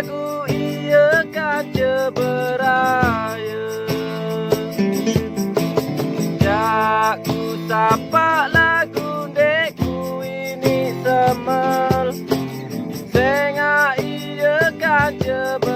lagu ia kan beraya. Jak ku sapa lagu deku ini semal, sengah ia kan beraya.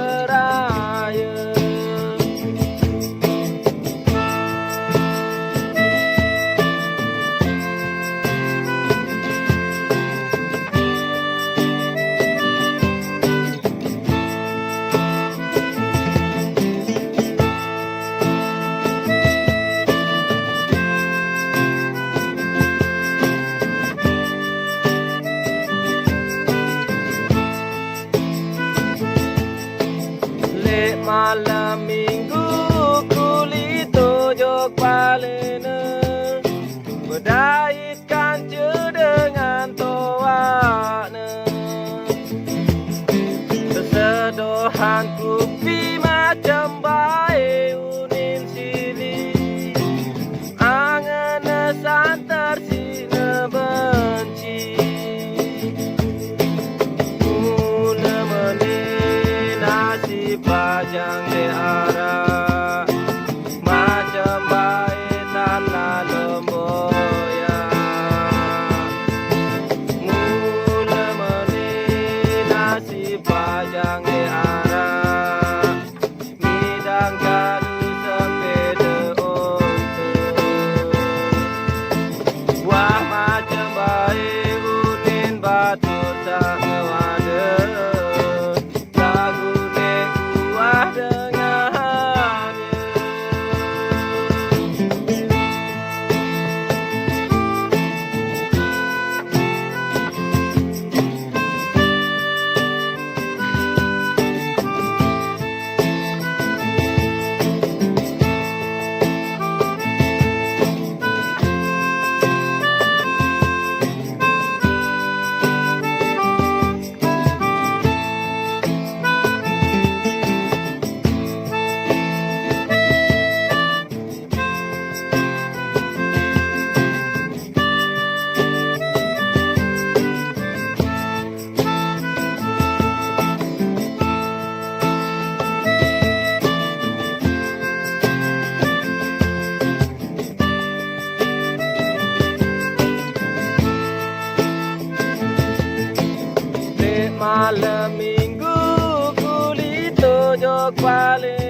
Malam minggu kulit tojok palena, berdaitkan je dengan toana. Sesedohan kupi macam bae unin sili, angan santar sina benci. Mula meni nasi pajang di arah, macam baik tanah lemboya. Mula meni nasi pajang di arah, midang kadu sepeda onta. Wah macam baik unin batu tak ngewada, lagu deku dengannya. Malam minggu kulit tojok paling